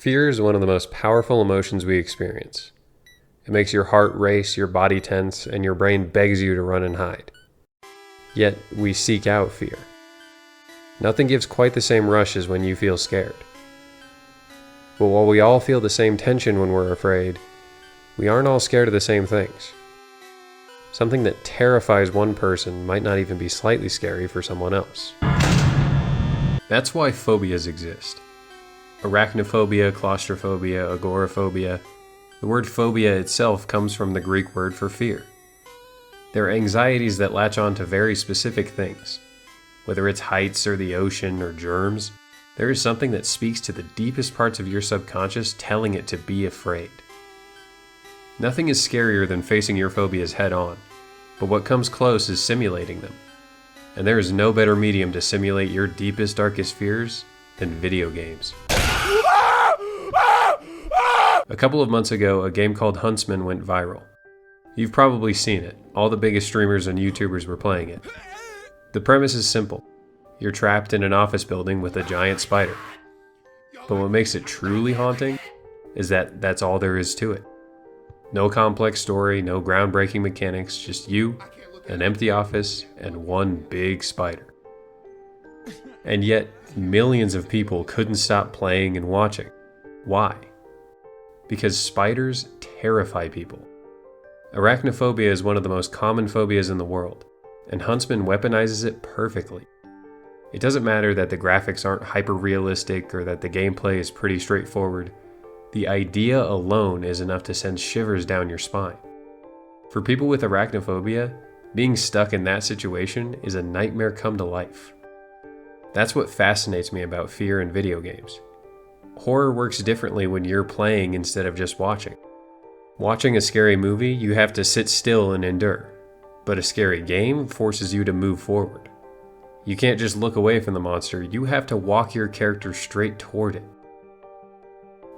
Fear is one of the most powerful emotions we experience. It makes your heart race, your body tense, and your brain begs you to run and hide. Yet, we seek out fear. Nothing gives quite the same rush as when you feel scared. But while we all feel the same tension when we're afraid, we aren't all scared of the same things. Something that terrifies one person might not even be slightly scary for someone else. That's why phobias exist. Arachnophobia, claustrophobia, agoraphobia. The word phobia itself comes from the Greek word for fear. They're anxieties that latch on to very specific things. Whether it's heights or the ocean or germs, there is something that speaks to the deepest parts of your subconscious telling it to be afraid. Nothing is scarier than facing your phobias head on, but what comes close is simulating them. And there is no better medium to simulate your deepest, darkest fears than video games. A couple of months ago, a game called Huntsman went viral. You've probably seen it. All the biggest streamers and YouTubers were playing it. The premise is simple. You're trapped in an office building with a giant spider. But what makes it truly haunting is that that's all there is to it. No complex story, no groundbreaking mechanics, just you, an empty office, and one big spider. And yet, millions of people couldn't stop playing and watching. Why? Because spiders terrify people. Arachnophobia is one of the most common phobias in the world, and Huntsman weaponizes it perfectly. It doesn't matter that the graphics aren't hyper-realistic or that the gameplay is pretty straightforward. The idea alone is enough to send shivers down your spine. For people with arachnophobia, being stuck in that situation is a nightmare come to life. That's what fascinates me about fear in video games. Horror works differently when you're playing instead of just watching. Watching a scary movie, you have to sit still and endure. But a scary game forces you to move forward. You can't just look away from the monster, you have to walk your character straight toward it.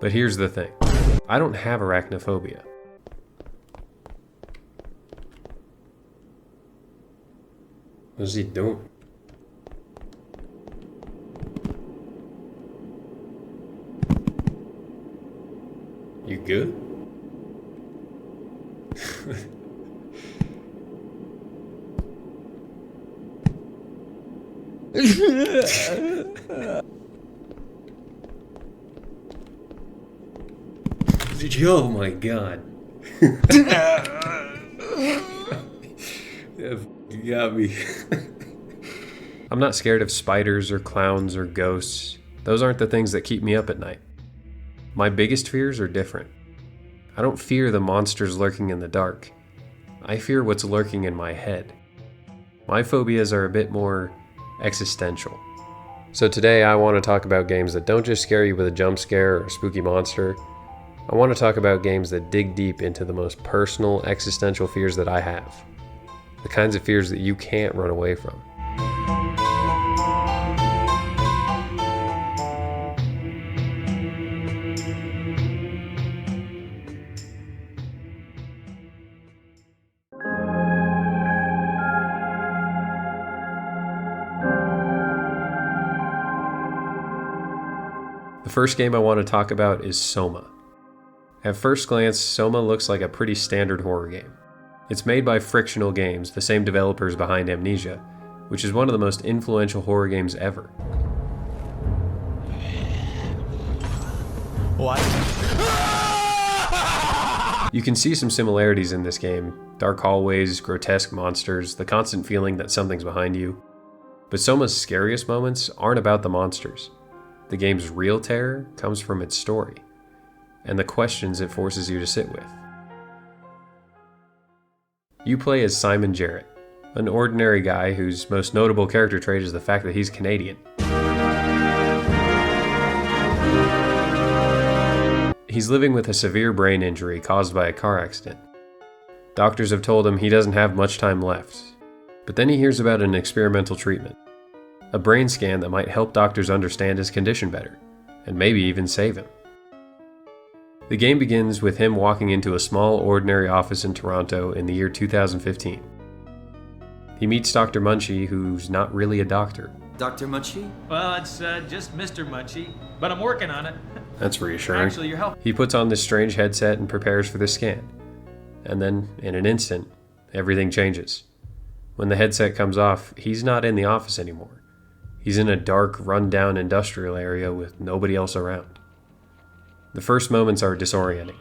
But here's the thing. I don't have arachnophobia. What's he doing? You good? Oh my god. You got me. I'm not scared of spiders or clowns or ghosts. Those aren't the things that keep me up at night. My biggest fears are different. I don't fear the monsters lurking in the dark. I fear what's lurking in my head. My phobias are a bit more existential. So today I want to talk about games that don't just scare you with a jump scare or a spooky monster. I want to talk about games that dig deep into the most personal, existential fears that I have. The kinds of fears that you can't run away from. The first game I want to talk about is SOMA. At first glance, SOMA looks like a pretty standard horror game. It's made by Frictional Games, the same developers behind Amnesia, which is one of the most influential horror games ever. What? You can see some similarities in this game. Dark hallways, grotesque monsters, the constant feeling that something's behind you. But SOMA's scariest moments aren't about the monsters. The game's real terror comes from its story, and the questions it forces you to sit with. You play as Simon Jarrett, an ordinary guy whose most notable character trait is the fact that he's Canadian. He's living with a severe brain injury caused by a car accident. Doctors have told him he doesn't have much time left, but then he hears about an experimental treatment. A brain scan that might help doctors understand his condition better, and maybe even save him. The game begins with him walking into a small, ordinary office in Toronto in the year 2015. He meets Dr. Munchie, who's not really a doctor. Dr. Munchie? Well, it's just Mr. Munchie, but I'm working on it. That's reassuring. Actually, you're helping. He puts on this strange headset and prepares for the scan. And then, in an instant, everything changes. When the headset comes off, he's not in the office anymore. He's in a dark, run-down industrial area with nobody else around. The first moments are disorienting.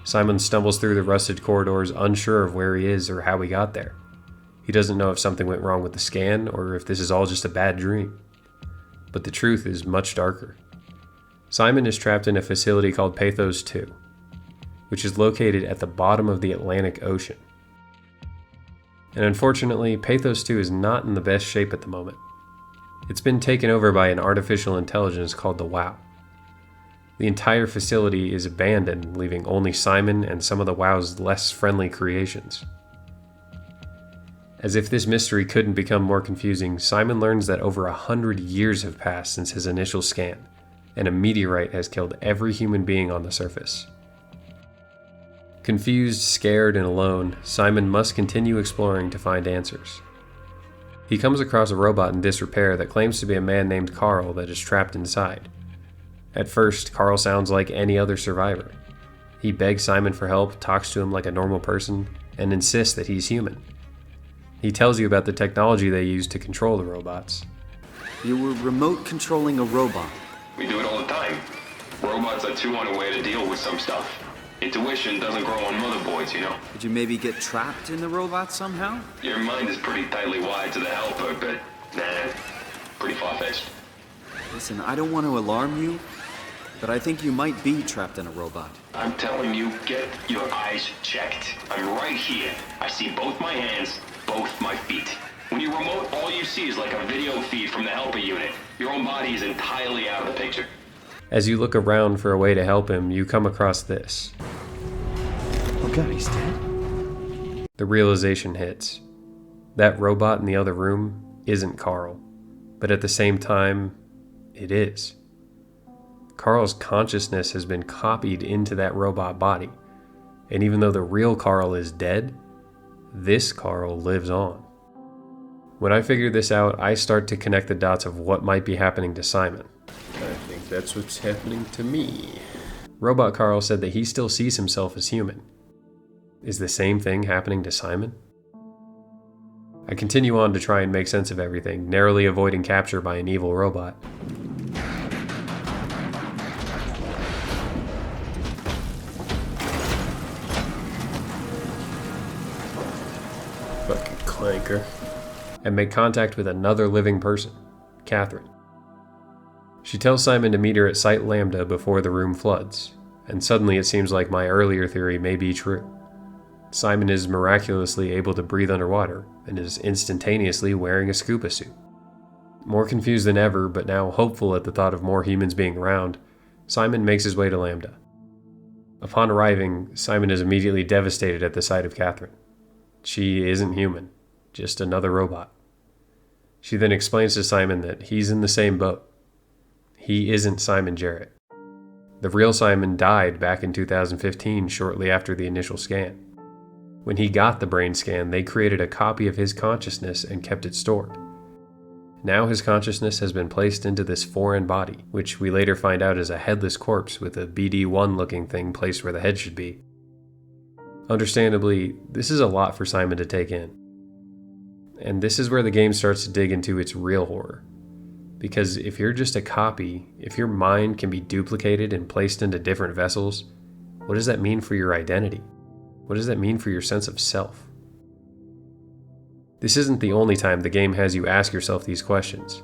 Simon stumbles through the rusted corridors, unsure of where he is or how he got there. He doesn't know if something went wrong with the scan or if this is all just a bad dream. But the truth is much darker. Simon is trapped in a facility called Pathos 2, which is located at the bottom of the Atlantic Ocean. And unfortunately, Pathos 2 is not in the best shape at the moment. It's been taken over by an artificial intelligence called the WOW. The entire facility is abandoned, leaving only Simon and some of the WOW's less friendly creations. As if this mystery couldn't become more confusing, Simon learns that over 100 years have passed since his initial scan, and a meteorite has killed every human being on the surface. Confused, scared, and alone, Simon must continue exploring to find answers. He comes across a robot in disrepair that claims to be a man named Carl that is trapped inside. At first, Carl sounds like any other survivor. He begs Simon for help, talks to him like a normal person, and insists that he's human. He tells you about the technology they use to control the robots. You were remote controlling a robot. We do it all the time. Robots are too on a way to deal with some stuff. Intuition doesn't grow on motherboards, you know? Did you maybe get trapped in the robot somehow? Your mind is pretty tightly wired to the helper, but nah, pretty far-fetched. Listen, I don't want to alarm you, but I think you might be trapped in a robot. I'm telling you, get your eyes checked. I'm right here. I see both my hands, both my feet. When you remote, all you see is like a video feed from the helper unit. Your own body is entirely out of the picture. As you look around for a way to help him, you come across this. Oh god, he's dead. The realization hits. That robot in the other room isn't Carl, but at the same time, it is. Carl's consciousness has been copied into that robot body, and even though the real Carl is dead, this Carl lives on. When I figure this out, I start to connect the dots of what might be happening to Simon. I think that's what's happening to me. Robot Carl said that he still sees himself as human. Is the same thing happening to Simon? I continue on to try and make sense of everything, narrowly avoiding capture by an evil robot. Fucking clanker. And make contact with another living person, Catherine. She tells Simon to meet her at Site Lambda before the room floods, and suddenly it seems like my earlier theory may be true. Simon is miraculously able to breathe underwater, and is instantaneously wearing a scuba suit. More confused than ever, but now hopeful at the thought of more humans being around, Simon makes his way to Lambda. Upon arriving, Simon is immediately devastated at the sight of Catherine. She isn't human, just another robot. She then explains to Simon that he's in the same boat. He isn't Simon Jarrett. The real Simon died back in 2015, shortly after the initial scan. When he got the brain scan, they created a copy of his consciousness and kept it stored. Now his consciousness has been placed into this foreign body, which we later find out is a headless corpse with a BD-1 looking thing placed where the head should be. Understandably, this is a lot for Simon to take in. And this is where the game starts to dig into its real horror. Because if you're just a copy, if your mind can be duplicated and placed into different vessels, what does that mean for your identity? What does that mean for your sense of self? This isn't the only time the game has you ask yourself these questions.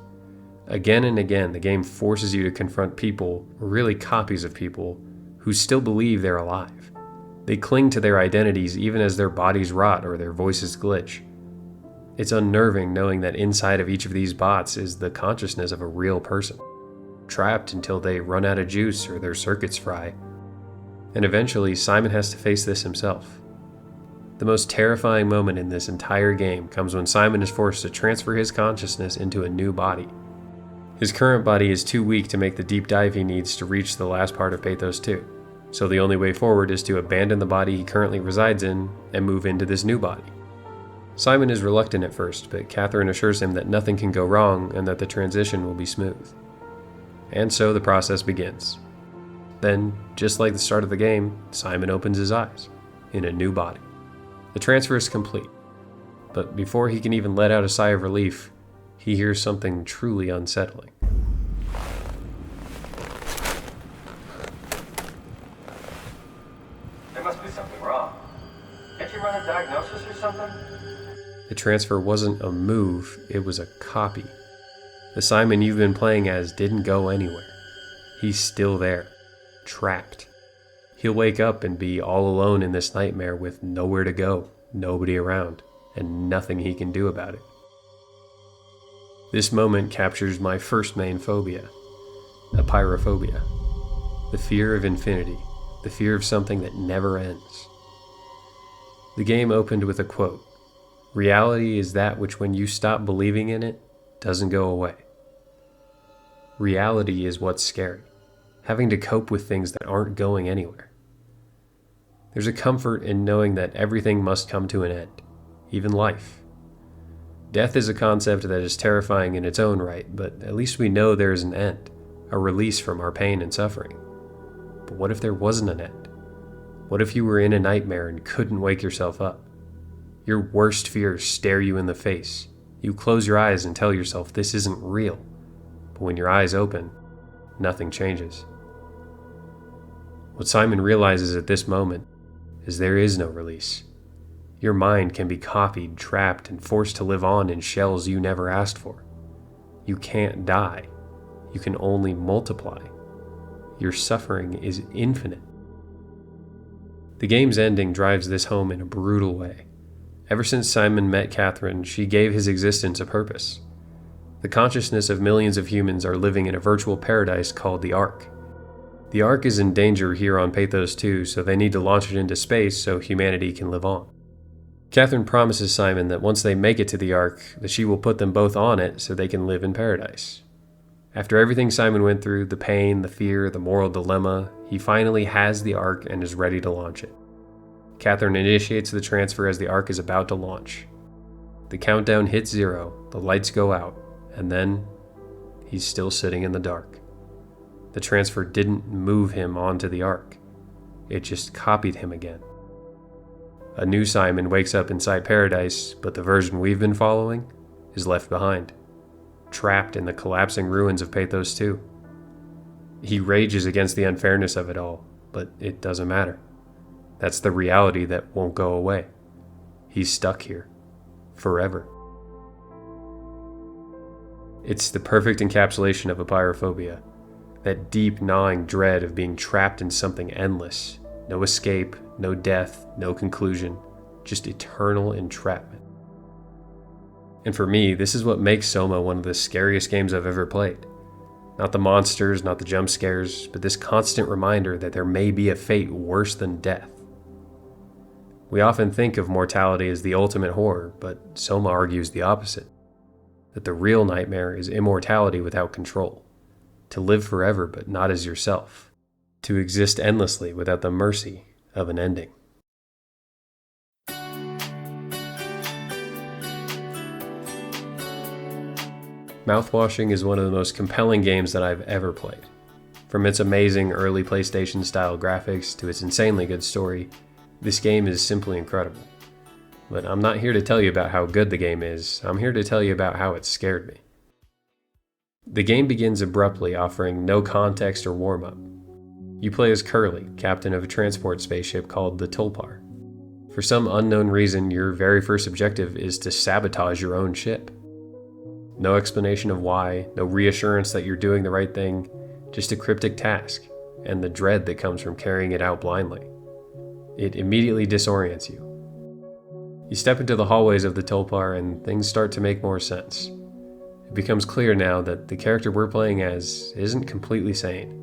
Again and again, the game forces you to confront people, or really copies of people, who still believe they're alive. They cling to their identities even as their bodies rot or their voices glitch. It's unnerving knowing that inside of each of these bots is the consciousness of a real person, trapped until they run out of juice or their circuits fry. And eventually, Simon has to face this himself. The most terrifying moment in this entire game comes when Simon is forced to transfer his consciousness into a new body. His current body is too weak to make the deep dive he needs to reach the last part of Pathos 2, so the only way forward is to abandon the body he currently resides in and move into this new body. Simon is reluctant at first, but Catherine assures him that nothing can go wrong and that the transition will be smooth. And so the process begins. Then, just like the start of the game, Simon opens his eyes, in a new body. The transfer is complete, but before he can even let out a sigh of relief, he hears something truly unsettling. There must be something wrong. Can't you run a diagnosis or something? The transfer wasn't a move, it was a copy. The Simon you've been playing as didn't go anywhere. He's still there, trapped. He'll wake up and be all alone in this nightmare with nowhere to go, nobody around, and nothing he can do about it. This moment captures my first main phobia, apeirophobia. The fear of infinity, the fear of something that never ends. The game opened with a quote, "Reality is that which when you stop believing in it, doesn't go away." Reality is what's scary, having to cope with things that aren't going anywhere. There's a comfort in knowing that everything must come to an end, even life. Death is a concept that is terrifying in its own right, but at least we know there is an end, a release from our pain and suffering. But what if there wasn't an end? What if you were in a nightmare and couldn't wake yourself up? Your worst fears stare you in the face. You close your eyes and tell yourself this isn't real. But when your eyes open, nothing changes. What Simon realizes at this moment is there is no release. Your mind can be copied, trapped, and forced to live on in shells you never asked for. You can't die. You can only multiply. Your suffering is infinite. The game's ending drives this home in a brutal way. Ever since Simon met Catherine, she gave his existence a purpose. The consciousness of millions of humans are living in a virtual paradise called the Ark. The Ark is in danger here on Pathos 2, so they need to launch it into space so humanity can live on. Catherine promises Simon that once they make it to the Ark, that she will put them both on it so they can live in paradise. After everything Simon went through, the pain, the fear, the moral dilemma, he finally has the Ark and is ready to launch it. Catherine initiates the transfer as the Ark is about to launch. The countdown hits 0, the lights go out, and then he's still sitting in the dark. The transfer didn't move him onto the Ark. It just copied him again. A new Simon wakes up inside paradise, but the version we've been following is left behind, trapped in the collapsing ruins of Pathos 2. He rages against the unfairness of it all, but it doesn't matter. That's the reality that won't go away. He's stuck here, forever. It's the perfect encapsulation of apeirophobia, that deep gnawing dread of being trapped in something endless. No escape, no death, no conclusion, just eternal entrapment. And for me, this is what makes SOMA one of the scariest games I've ever played. Not the monsters, not the jump scares, but this constant reminder that there may be a fate worse than death. We often think of mortality as the ultimate horror, but SOMA argues the opposite. That the real nightmare is immortality without control. To live forever but not as yourself. To exist endlessly without the mercy of an ending. Mouthwashing is one of the most compelling games that I've ever played. From its amazing early PlayStation-style graphics to its insanely good story, this game is simply incredible. But I'm not here to tell you about how good the game is, I'm here to tell you about how it scared me. The game begins abruptly, offering no context or warm-up. You play as Curly, captain of a transport spaceship called the Tulpar. For some unknown reason, your very first objective is to sabotage your own ship. No explanation of why, no reassurance that you're doing the right thing, just a cryptic task, and the dread that comes from carrying it out blindly. It immediately disorients you. You step into the hallways of the Tulpar and things start to make more sense. It becomes clear now that the character we're playing as isn't completely sane.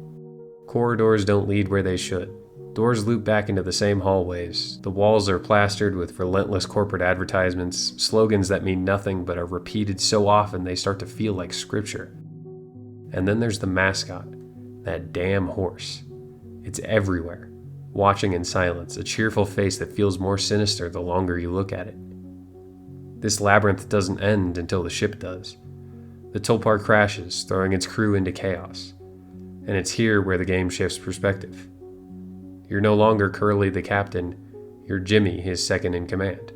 Corridors don't lead where they should. Doors loop back into the same hallways. The walls are plastered with relentless corporate advertisements, slogans that mean nothing but are repeated so often they start to feel like scripture. And then there's the mascot, that damn horse. It's everywhere, watching in silence, a cheerful face that feels more sinister the longer you look at it. This labyrinth doesn't end until the ship does. The Tulpar crashes, throwing its crew into chaos. And it's here where the game shifts perspective. You're no longer Curly the captain, you're Jimmy, his second in command.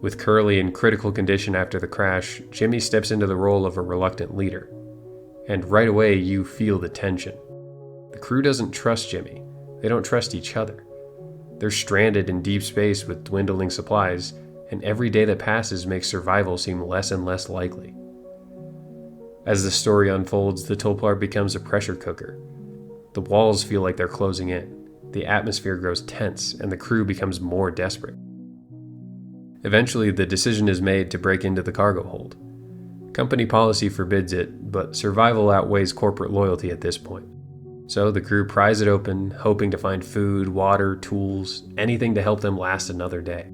With Curly in critical condition after the crash, Jimmy steps into the role of a reluctant leader. And right away, you feel the tension. The crew doesn't trust Jimmy. They don't trust each other. They're stranded in deep space with dwindling supplies, and every day that passes makes survival seem less and less likely. As the story unfolds, the Tulpar becomes a pressure cooker. The walls feel like they're closing in. The atmosphere grows tense, and the crew becomes more desperate. Eventually, the decision is made to break into the cargo hold. Company policy forbids it, but survival outweighs corporate loyalty at this point. So the crew pries it open, hoping to find food, water, tools, anything to help them last another day.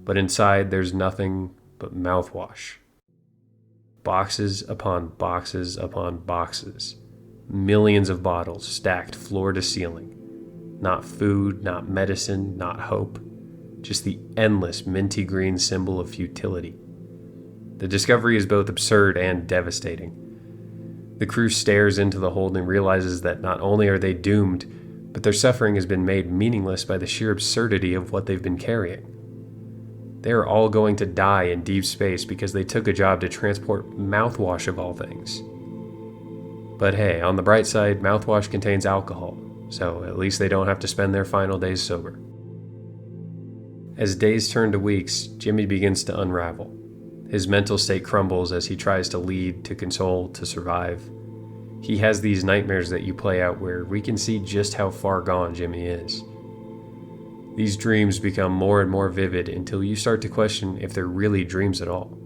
But inside, there's nothing but mouthwash. Boxes upon boxes upon boxes. Millions of bottles stacked floor to ceiling. Not food, not medicine, not hope. Just the endless minty green symbol of futility. The discovery is both absurd and devastating. The crew stares into the hold and realizes that not only are they doomed, but their suffering has been made meaningless by the sheer absurdity of what they've been carrying. They are all going to die in deep space because they took a job to transport mouthwash of all things. But hey, on the bright side, mouthwash contains alcohol, so at least they don't have to spend their final days sober. As days turn to weeks, Jimmy begins to unravel. His mental state crumbles as he tries to lead, to console, to survive. He has these nightmares that you play out where we can see just how far gone Jimmy is. These dreams become more and more vivid until you start to question if they're really dreams at all.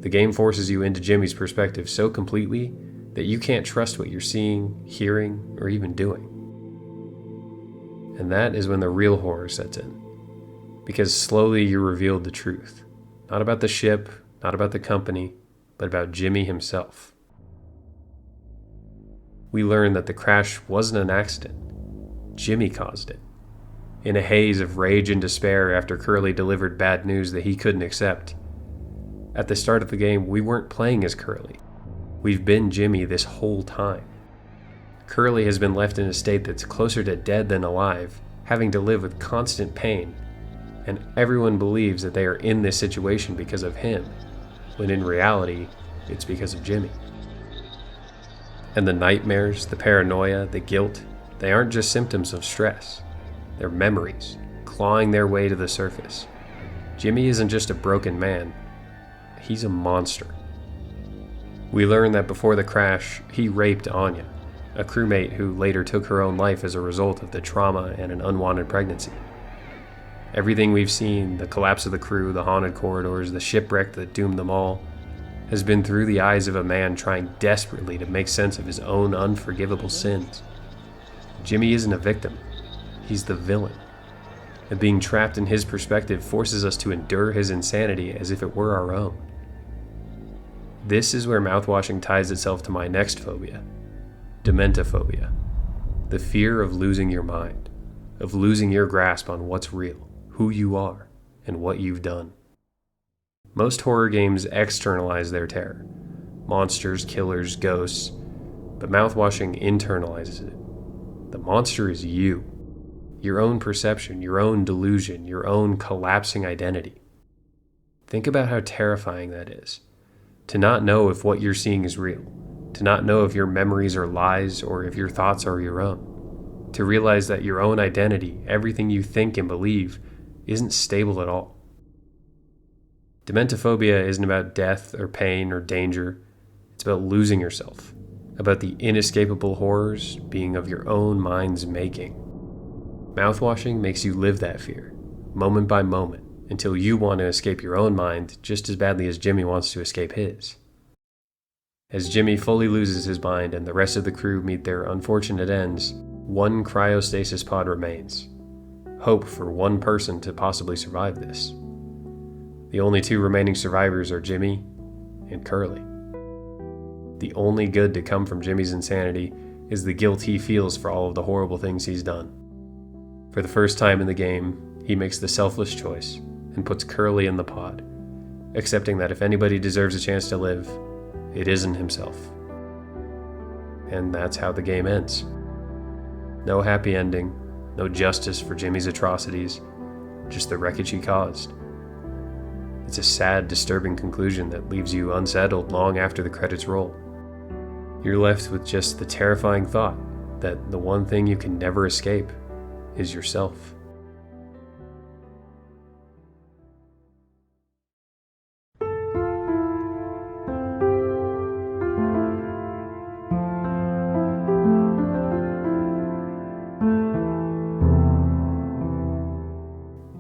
The game forces you into Jimmy's perspective so completely that you can't trust what you're seeing, hearing, or even doing. And that is when the real horror sets in. Because slowly you're revealed the truth. Not about the ship, not about the company, but about Jimmy himself. We learn that the crash wasn't an accident. Jimmy caused it. In a haze of rage and despair after Curly delivered bad news that he couldn't accept. At the start of the game, we weren't playing as Curly. We've been Jimmy this whole time. Curly has been left in a state that's closer to dead than alive, having to live with constant pain. And everyone believes that they are in this situation because of him, when in reality, it's because of Jimmy. And the nightmares, the paranoia, the guilt, they aren't just symptoms of stress. They're memories, clawing their way to the surface. Jimmy isn't just a broken man, he's a monster. We learn that before the crash, he raped Anya, a crewmate who later took her own life as a result of the trauma and an unwanted pregnancy. Everything we've seen, the collapse of the crew, the haunted corridors, the shipwreck that doomed them all, has been through the eyes of a man trying desperately to make sense of his own unforgivable sins. Jimmy isn't a victim, he's the villain. And being trapped in his perspective forces us to endure his insanity as if it were our own. This is where mouthwashing ties itself to my next phobia, dementophobia. The fear of losing your mind, of losing your grasp on what's real, who you are, and what you've done. Most horror games externalize their terror. Monsters, killers, ghosts. But mouthwashing internalizes it. The monster is you. Your own perception, your own delusion, your own collapsing identity. Think about how terrifying that is. To not know if what you're seeing is real. To not know if your memories are lies or if your thoughts are your own. To realize that your own identity, everything you think and believe, isn't stable at all. Dementophobia isn't about death or pain or danger. It's about losing yourself, about the inescapable horrors being of your own mind's making. Mouthwashing makes you live that fear, moment by moment, until you want to escape your own mind just as badly as Jimmy wants to escape his. As Jimmy fully loses his mind and the rest of the crew meet their unfortunate ends, one cryostasis pod remains. Hope for one person to possibly survive this. The only two remaining survivors are Jimmy and Curly. The only good to come from Jimmy's insanity is the guilt he feels for all of the horrible things he's done. For the first time in the game, he makes the selfless choice and puts Curly in the pod, accepting that if anybody deserves a chance to live, it isn't himself. and that's how the game ends. No happy ending, no justice for Jimmy's atrocities, just the wreckage he caused. It's a sad, disturbing conclusion that leaves you unsettled long after the credits roll. You're left with just the terrifying thought that the one thing you can never escape is yourself.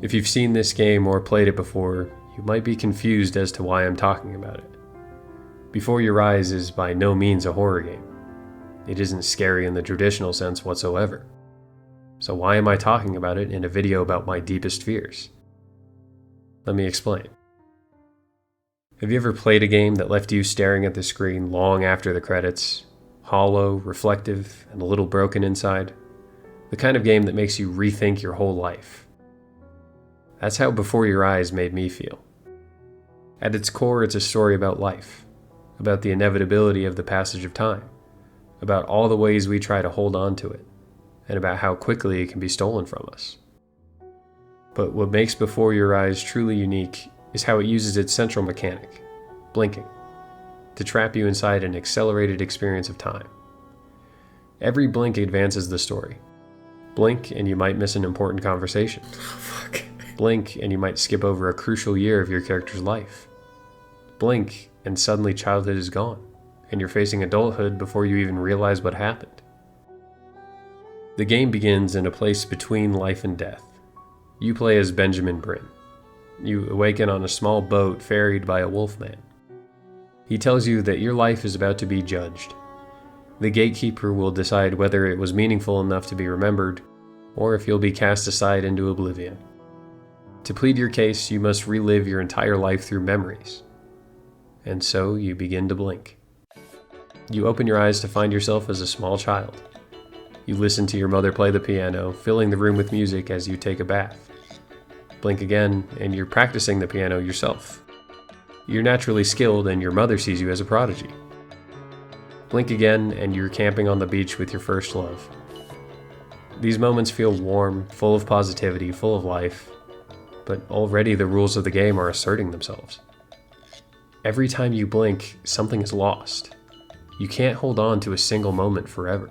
If you've seen this game or played it before, you might be confused as to why I'm talking about it. Before Your Eyes is by no means a horror game. It isn't scary in the traditional sense whatsoever. So why am I talking about it in a video about my deepest fears? Let me explain. Have you ever played a game that left you staring at the screen long after the credits, hollow, reflective, and a little broken inside? The kind of game that makes you rethink your whole life. That's how Before Your Eyes made me feel. At its core, it's a story about life, about the inevitability of the passage of time, about all the ways we try to hold on to it, and about how quickly it can be stolen from us. But what makes Before Your Eyes truly unique is how it uses its central mechanic, blinking, to trap you inside an accelerated experience of time. Every blink advances the story. Blink and you might miss an important conversation. Blink and you might skip over a crucial year of your character's life. Blink and suddenly childhood is gone, and you're facing adulthood before you even realize what happened. The game begins in a place between life and death. You play as Benjamin Bryn. You awaken on a small boat ferried by a wolfman. He tells you that your life is about to be judged. The gatekeeper will decide whether it was meaningful enough to be remembered, or if you'll be cast aside into oblivion. To plead your case, you must relive your entire life through memories. And so you begin to blink. You open your eyes to find yourself as a small child. You listen to your mother play the piano, filling the room with music as you take a bath. Blink again, and you're practicing the piano yourself. You're naturally skilled, and your mother sees you as a prodigy. Blink again, and you're camping on the beach with your first love. These moments feel warm, full of positivity, full of life. But already the rules of the game are asserting themselves. Every time you blink, something is lost. You can't hold on to a single moment forever.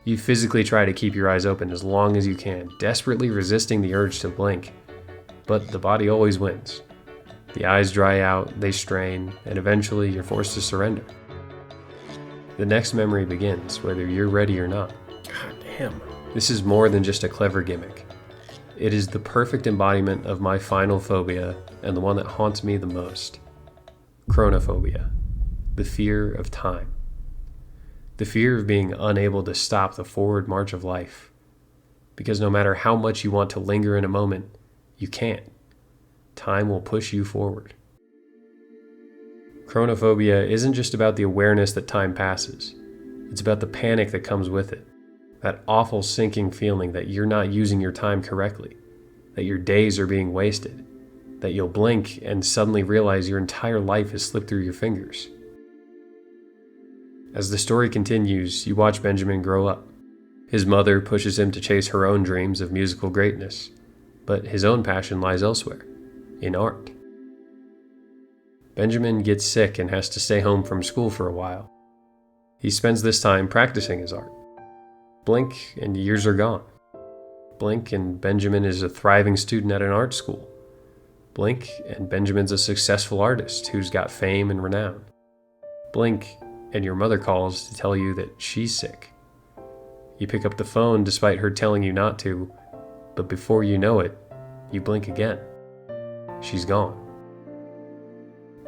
You physically try to keep your eyes open as long as you can, desperately resisting the urge to blink, but the body always wins. The eyes dry out, they strain, and eventually you're forced to surrender. The next memory begins, whether you're ready or not. God damn. This is more than just a clever gimmick. It is the perfect embodiment of my final phobia and the one that haunts me the most. Chronophobia, the fear of time. The fear of being unable to stop the forward march of life. Because no matter how much you want to linger in a moment, you can't. Time will push you forward. Chronophobia isn't just about the awareness that time passes. It's about the panic that comes with it. That awful sinking feeling that you're not using your time correctly, that your days are being wasted, that you'll blink and suddenly realize your entire life has slipped through your fingers. As the story continues, you watch Benjamin grow up. His mother pushes him to chase her own dreams of musical greatness, but his own passion lies elsewhere, in art. Benjamin gets sick and has to stay home from school for a while. He spends this time practicing his art. Blink and years are gone. Blink and Benjamin is a thriving student at an art school. Blink and Benjamin's a successful artist who's got fame and renown. Blink and your mother calls to tell you that she's sick. You pick up the phone despite her telling you not to, but before you know it, you blink again. She's gone.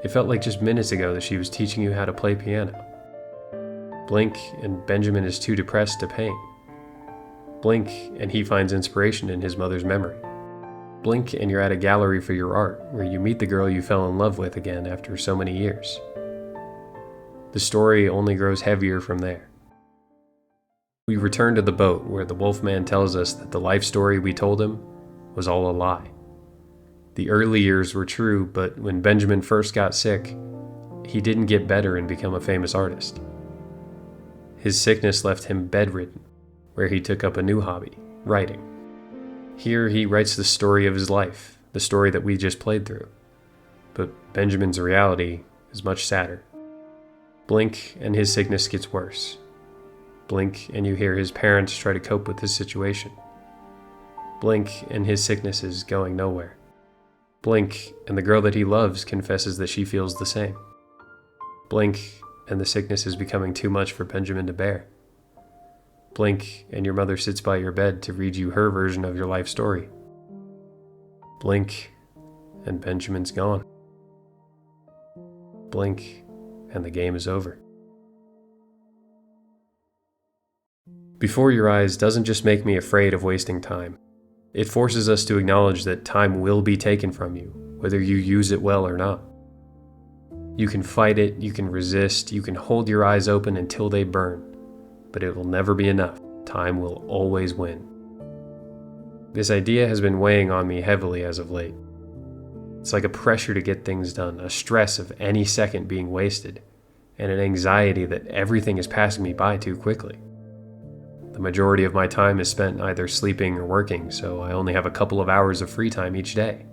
It felt like just minutes ago that she was teaching you how to play piano. Blink and Benjamin is too depressed to paint. Blink and he finds inspiration in his mother's memory. Blink and you're at a gallery for your art where you meet the girl you fell in love with again after so many years. The story only grows heavier from there. We return to the boat where the wolfman tells us that the life story we told him was all a lie. The early years were true, but when Benjamin first got sick, he didn't get better and become a famous artist. His sickness left him bedridden, where he took up a new hobby, writing. Here he writes the story of his life, the story that we just played through. But Benjamin's reality is much sadder. Blink and his sickness gets worse. Blink and you hear his parents try to cope with his situation. Blink and his sickness is going nowhere. Blink and the girl that he loves confesses that she feels the same. Blink and the sickness is becoming too much for Benjamin to bear. Blink and your mother sits by your bed to read you her version of your life story. Blink and Benjamin's gone. Blink and the game is over. Before Your Eyes doesn't just make me afraid of wasting time. It forces us to acknowledge that time will be taken from you, whether you use it well or not. You can fight it, you can resist, you can hold your eyes open until they burn, but it will never be enough. Time will always win. This idea has been weighing on me heavily as of late. It's like a pressure to get things done, a stress of any second being wasted, and an anxiety that everything is passing me by too quickly. The majority of my time is spent either sleeping or working, so I only have a couple of hours of free time each day.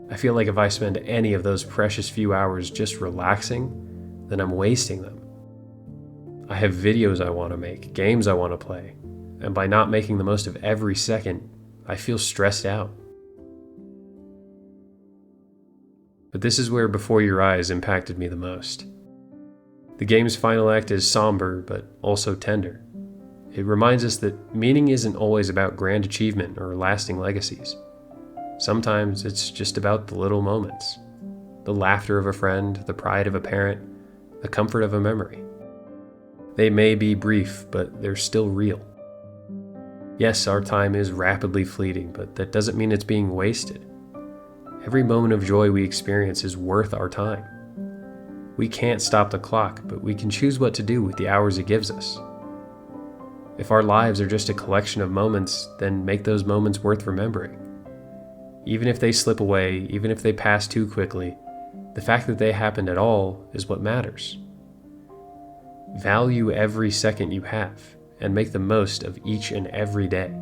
I feel like if I spend any of those precious few hours just relaxing, then I'm wasting them. I have videos I want to make, games I want to play, and by not making the most of every second, I feel stressed out. But this is where Before Your Eyes impacted me the most. The game's final act is somber, but also tender. It reminds us that meaning isn't always about grand achievement or lasting legacies. Sometimes it's just about the little moments. The laughter of a friend, the pride of a parent, the comfort of a memory. They may be brief, but they're still real. Yes, our time is rapidly fleeting, but that doesn't mean it's being wasted. Every moment of joy we experience is worth our time. We can't stop the clock, but we can choose what to do with the hours it gives us. If our lives are just a collection of moments, then make those moments worth remembering. Even if they slip away, even if they pass too quickly, the fact that they happened at all is what matters. Value every second you have, and make the most of each and every day.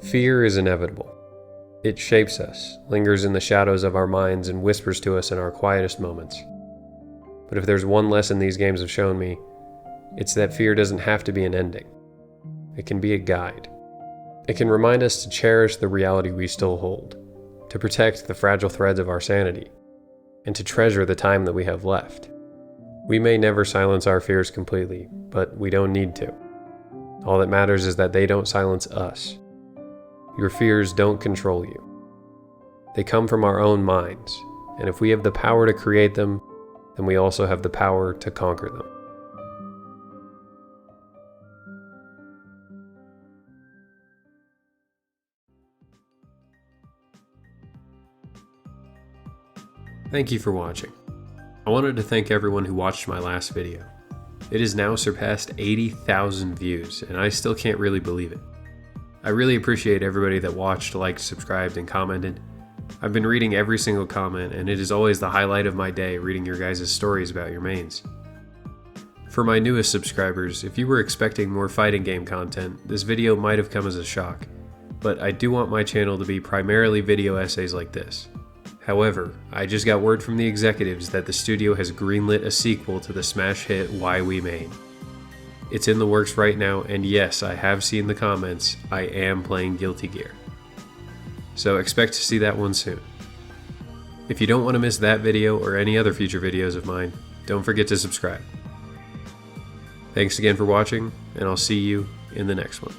Fear is inevitable. It shapes us, lingers in the shadows of our minds, and whispers to us in our quietest moments. But if there's one lesson these games have shown me, it's that fear doesn't have to be an ending. It can be a guide. It can remind us to cherish the reality we still hold, to protect the fragile threads of our sanity, and to treasure the time that we have left. We may never silence our fears completely, but we don't need to. All that matters is that they don't silence us. Your fears don't control you. They come from our own minds, and if we have the power to create them, then we also have the power to conquer them. Thank you for watching. I wanted to thank everyone who watched my last video. It has now surpassed 80,000 views, and I still can't really believe it. I really appreciate everybody that watched, liked, subscribed, and commented. I've been reading every single comment, and it is always the highlight of my day reading your guys' stories about your mains. For my newest subscribers, if you were expecting more fighting game content, this video might have come as a shock, but I do want my channel to be primarily video essays like this. However, I just got word from the executives that the studio has greenlit a sequel to the smash hit Why We Main. It's in the works right now, and yes, I have seen the comments, I am playing Guilty Gear. So expect to see that one soon. If you don't want to miss that video or any other future videos of mine, don't forget to subscribe. Thanks again for watching, and I'll see you in the next one.